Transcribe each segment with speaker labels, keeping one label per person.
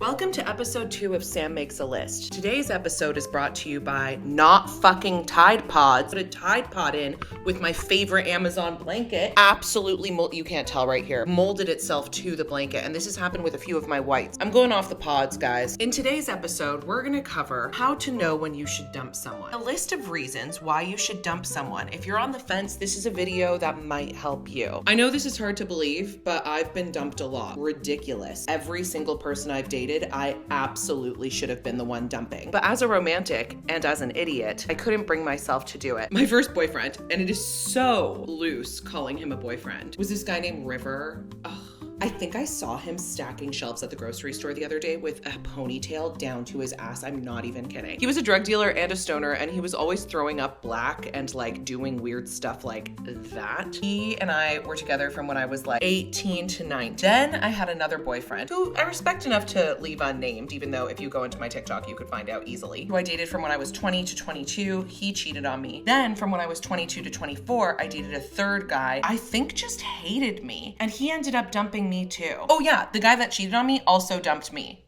Speaker 1: Welcome to episode 2 of Sam Makes a List. Today's episode is brought to you by not fucking Tide Pods. Put a Tide Pod in with my favorite Amazon blanket. Absolutely, you can't tell right here, molded itself to the blanket. And this has happened with a few of my whites. I'm going off the pods, guys. In today's episode, we're gonna cover how to know when you should dump someone. A list of reasons why you should dump someone. If you're on the fence, this is a video that might help you. I know this is hard to believe, but I've been dumped a lot. Ridiculous. Every single person I've dated, I absolutely should have been the one dumping. But as a romantic and as an idiot, I couldn't bring myself to do it. My first boyfriend, and it is so loose calling him a boyfriend, was this guy named River. Ugh. I think I saw him stacking shelves at the grocery store the other day with a ponytail down to his ass. I'm not even kidding. He was a drug dealer and a stoner, and he was always throwing up black and like doing weird stuff like that. He and I were together from when I was like 18 to 19. Then I had another boyfriend who I respect enough to leave unnamed, even though if you go into my TikTok, you could find out easily. Who I dated from when I was 20 to 22. He cheated on me. Then from when I was 22 to 24, I dated a third guy. I think just hated me, and he ended up dumping me too. Oh yeah, the guy that cheated on me also dumped me.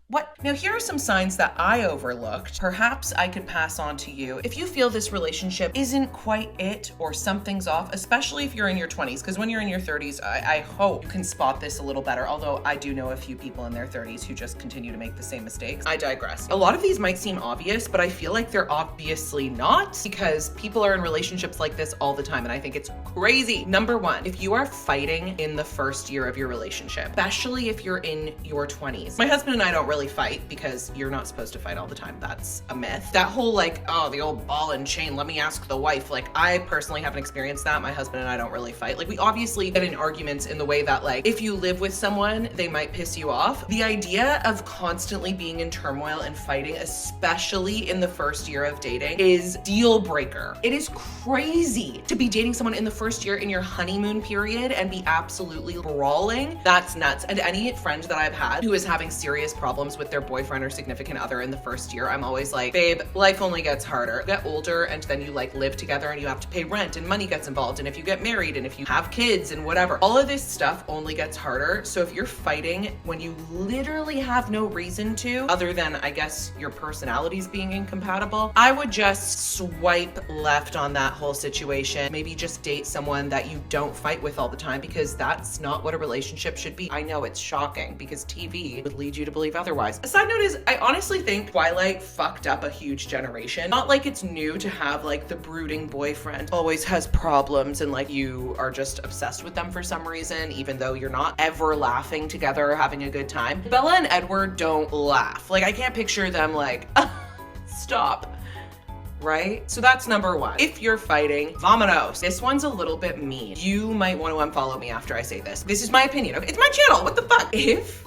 Speaker 1: What? Now here are some signs that I overlooked. Perhaps I could pass on to you if you feel this relationship isn't quite it or something's off, especially if you're in your 20s, because when you're in your 30s, I hope you can spot this a little better, although I do know a few people in their 30s who just continue to make the same mistakes. I digress. A lot of these might seem obvious, but I feel like they're obviously not, because people are in relationships like this all the time, and I think it's crazy. Number one, if you are fighting in the first year of your relationship, especially if you're in your 20s. My husband and I don't really fight because you're not supposed to fight all the time. That's a myth. That whole like, oh, the old ball and chain, let me ask the wife. Like, I personally haven't experienced that. My husband and I don't really fight. Like, we obviously get in arguments in the way that like, if you live with someone, they might piss you off. The idea of constantly being in turmoil and fighting, especially in the first year of dating, is deal breaker. It is crazy to be dating someone in the first year in your honeymoon period and be absolutely brawling. That's nuts. And any friend that I've had who is having serious problems with their boyfriend or significant other in the first year, I'm always like, babe, life only gets harder. You get older and then you like live together and you have to pay rent and money gets involved. And if you get married and if you have kids and whatever, all of this stuff only gets harder. So if you're fighting when you literally have no reason to, other than I guess your personalities being incompatible, I would just swipe left on that whole situation. Maybe just date someone that you don't fight with all the time, because that's not what a relationship should be. I know it's shocking because TV would lead you to believe otherwise. A side note is, I honestly think Twilight fucked up a huge generation. Not like it's new to have like the brooding boyfriend always has problems and like you are just obsessed with them for some reason, even though you're not ever laughing together or having a good time. Bella and Edward don't laugh. Like, I can't picture them like, stop. Right? So that's number one. If you're fighting, vamonos. This one's a little bit mean. You might want to unfollow me after I say this. This is my opinion. Okay? It's my channel. What the fuck? If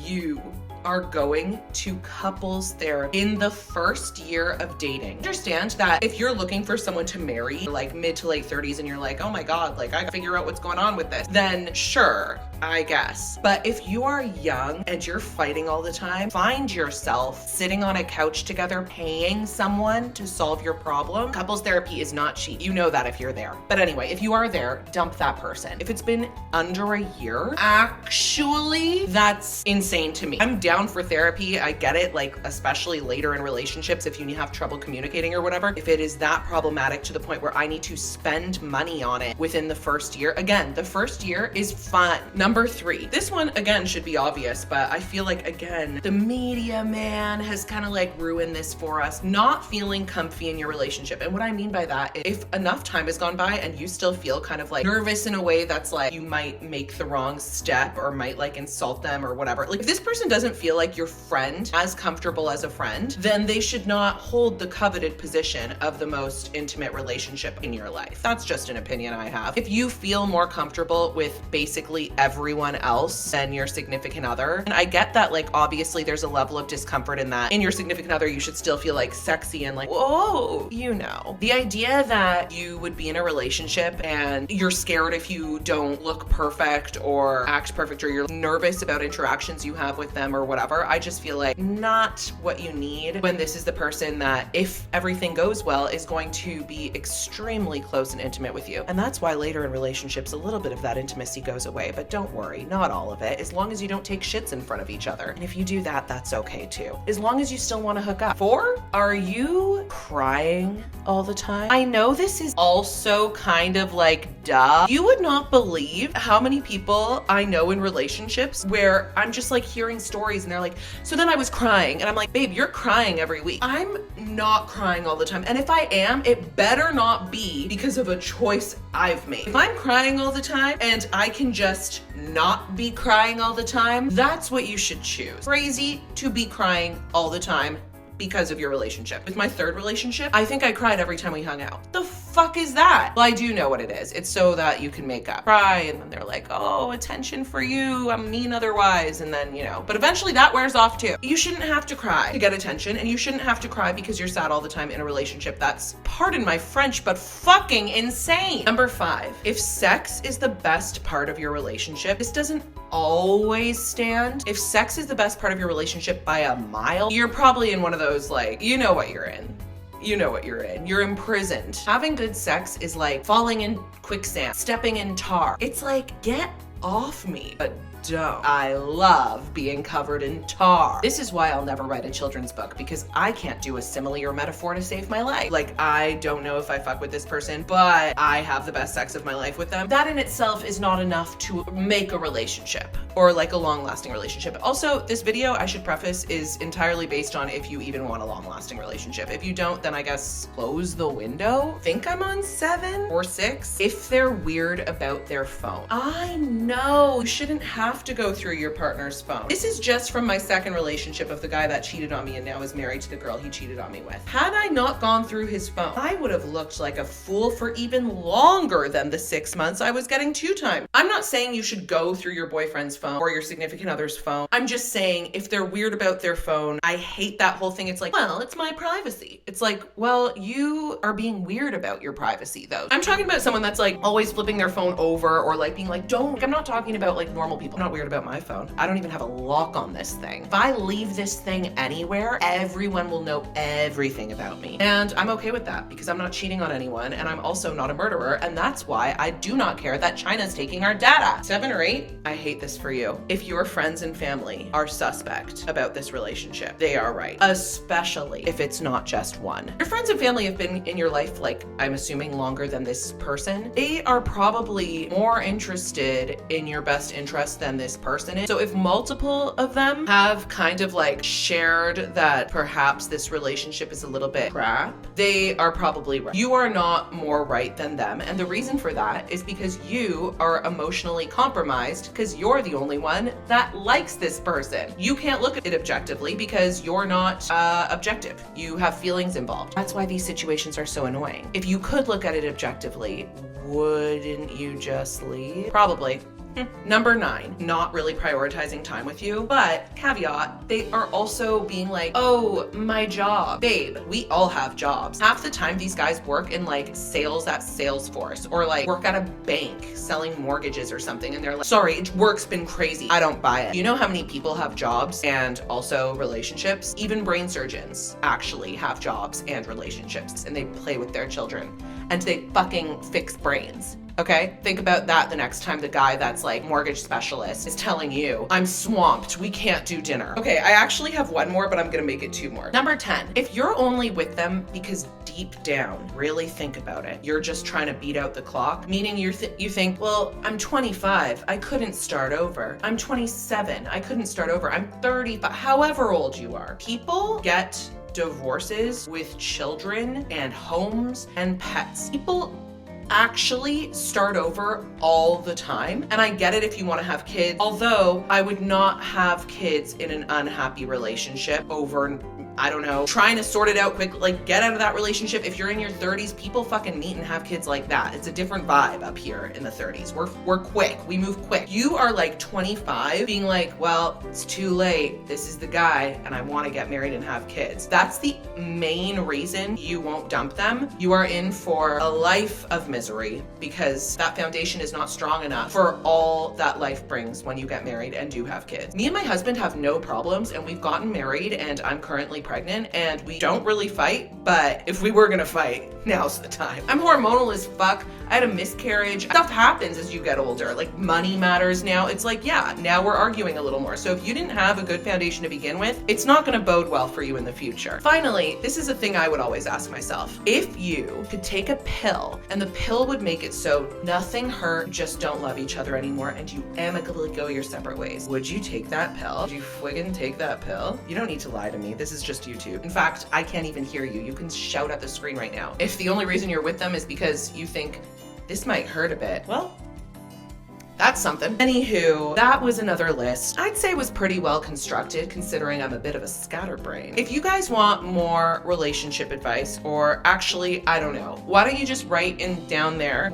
Speaker 1: you are going to couples therapy in the first year of dating, understand that if you're looking for someone to marry like mid to late 30s and you're like, oh my God, like I gotta figure out what's going on with this, then sure, I guess. But if you are young and you're fighting all the time, find yourself sitting on a couch together, paying someone to solve your problem. Couples therapy is not cheap. You know that if you're there. But anyway, if you are there, dump that person. If it's been under a year, actually, that's insane to me. I'm down for therapy. I get it, like especially later in relationships if you have trouble communicating or whatever. If it is that problematic to the point where I need to spend money on it within the first year, again, the first year is fun. Number 3, this one again should be obvious, but I feel like again, the media man has kind of like ruined this for us. Not feeling comfy in your relationship. And what I mean by that, if enough time has gone by and you still feel kind of like nervous in a way that's like you might make the wrong step or might like insult them or whatever. Like if this person doesn't feel like your friend as comfortable as a friend, then they should not hold the coveted position of the most intimate relationship in your life. That's just an opinion I have. If you feel more comfortable with basically everyone else than your significant other, and I get that like obviously there's a level of discomfort in that. In your significant other, you should still feel like sexy and like, whoa, you know. The idea that you would be in a relationship and you're scared if you don't look perfect or act perfect, or you're nervous about interactions you have with them or whatever, I just feel like not what you need when this is the person that, if everything goes well, is going to be extremely close and intimate with you. And that's why later in relationships, a little bit of that intimacy goes away, but don't don't worry, not all of it, as long as you don't take shits in front of each other. And if you do that, that's okay too. As long as you still want to hook up. 4, are you crying all the time? I know this is also kind of like duh. You would not believe how many people I know in relationships where I'm just like hearing stories and they're like, so then I was crying. And I'm like, babe, you're crying every week. I'm not crying all the time. And if I am, it better not be because of a choice I've made. If I'm crying all the time and I can just not be crying all the time, that's what you should choose. Crazy to be crying all the time because of your relationship. With my 3rd relationship, I think I cried every time we hung out. The fuck is that? Well, I do know what it is. It's so that you can make up. Cry, and then they're like, oh, attention for you, I'm mean otherwise, and then, but eventually that wears off too. You shouldn't have to cry to get attention, and you shouldn't have to cry because you're sad all the time in a relationship. That's, pardon my French, but fucking insane. Number 5, if sex is the best part of your relationship, this doesn't always stand. If sex is the best part of your relationship by a mile, you're probably in one of those, like, you know what you're in. You know what you're in. You're imprisoned. Having good sex is like falling in quicksand, stepping in tar. It's like, get off me, but don't. I love being covered in tar. This is why I'll never write a children's book, because I can't do a simile or metaphor to save my life. Like, I don't know if I fuck with this person, but I have the best sex of my life with them. That in itself is not enough to make a relationship or like a long-lasting relationship. Also, this video, I should preface, is entirely based on if you even want a long-lasting relationship. If you don't, then I guess close the window. Think I'm on 7 or 6. If they're weird about their phone. I know you shouldn't have to go through your partner's phone. This is just from my 2nd relationship of the guy that cheated on me and now is married to the girl he cheated on me with. Had I not gone through his phone, I would have looked like a fool for even longer than the 6 months I was getting 2 times. I'm not saying you should go through your boyfriend's phone or your significant other's phone. I'm just saying if they're weird about their phone, I hate that whole thing. It's like, well, it's my privacy. It's like, well, you are being weird about your privacy though. I'm talking about someone that's like always flipping their phone over or like being like, don't. I'm not talking about like normal people. I'm not weird about my phone. I don't even have a lock on this thing. If I leave this thing anywhere, everyone will know everything about me. And I'm okay with that because I'm not cheating on anyone and I'm also not a murderer. And that's why I do not care that China's taking our data. 7 or 8, I hate this for you. If your friends and family are suspect about this relationship, they are right. Especially if it's not just one. Your friends and family have been in your life, like, I'm assuming longer than this person. They are probably more interested in your best interest than this person is. So if multiple of them have kind of like shared that perhaps this relationship is a little bit crap, they are probably right. You are not more right than them. And the reason for that is because you are emotionally compromised because you're the only one that likes this person. You can't look at it objectively because you're not objective. You have feelings involved. That's why these situations are so annoying. If you could look at it objectively, wouldn't you just leave? Probably. Number 9, not really prioritizing time with you, but caveat, they are also being like, oh, my job. Babe, we all have jobs. Half the time these guys work in like sales at Salesforce or like work at a bank selling mortgages or something. And they're like, sorry, work's been crazy. I don't buy it. You know how many people have jobs and also relationships? Even brain surgeons actually have jobs and relationships and they play with their children and they fucking fix brains. Okay, think about that the next time the guy that's like mortgage specialist is telling you, I'm swamped, we can't do dinner. Okay, I actually have one more, but I'm gonna make it 2 more. Number 10, if you're only with them because deep down, really think about it, you're just trying to beat out the clock, meaning you think, well, I'm 25, I couldn't start over. I'm 27, I couldn't start over. I'm 35, however old you are. People get divorces with children and homes and pets. People actually start over all the time. And I get it if you want to have kids, although I would not have kids in an unhappy relationship over, I don't know, trying to sort it out quick, like get out of that relationship. If you're in your 30s, people fucking meet and have kids like that. It's a different vibe up here in the 30s. We're quick, we move quick. You are like 25 being like, well, it's too late. This is the guy and I want to get married and have kids. That's the main reason you won't dump them. You are in for a life of misery because that foundation is not strong enough for all that life brings when you get married and do have kids. Me and my husband have no problems, and we've gotten married, and I'm currently pregnant, and we don't really fight, but if we were gonna fight, now's the time. I'm hormonal as fuck. I had a miscarriage. Stuff happens as you get older. Like, money matters now. It's like, yeah, now we're arguing a little more. So if you didn't have a good foundation to begin with, it's not gonna bode well for you in the future. Finally, this is a thing I would always ask myself. If you could take a pill and the pill would make it so nothing hurt, just don't love each other anymore, and you amicably go your separate ways, would you take that pill? Would you friggin' take that pill? You don't need to lie to me. This is just YouTube. In fact, I can't even hear you. You can shout at the screen right now. If the only reason you're with them is because you think this might hurt a bit, well, that's something. Anywho, that was another list. I'd say was pretty well constructed considering I'm a bit of a scatterbrain. If you guys want more relationship advice, or actually, I don't know, why don't you just write in down there,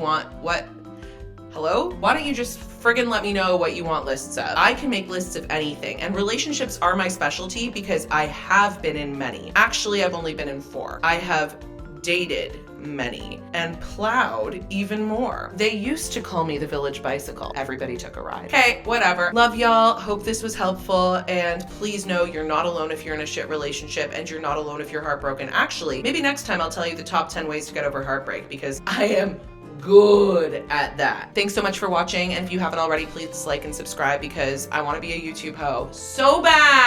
Speaker 1: hello? Why don't you just friggin' let me know what you want lists of? I can make lists of anything, and relationships are my specialty because I have been in many. Actually, I've only been in 4. I have dated many and plowed even more. They used to call me the village bicycle. Everybody took a ride. Hey, whatever. Love y'all. Hope this was helpful, and please know you're not alone if you're in a shit relationship, and you're not alone if you're heartbroken. Actually, maybe next time I'll tell you the top 10 ways to get over heartbreak, because I am good at that. Thanks so much for watching, and if you haven't already, please like and subscribe because I want to be a YouTube hoe so bad.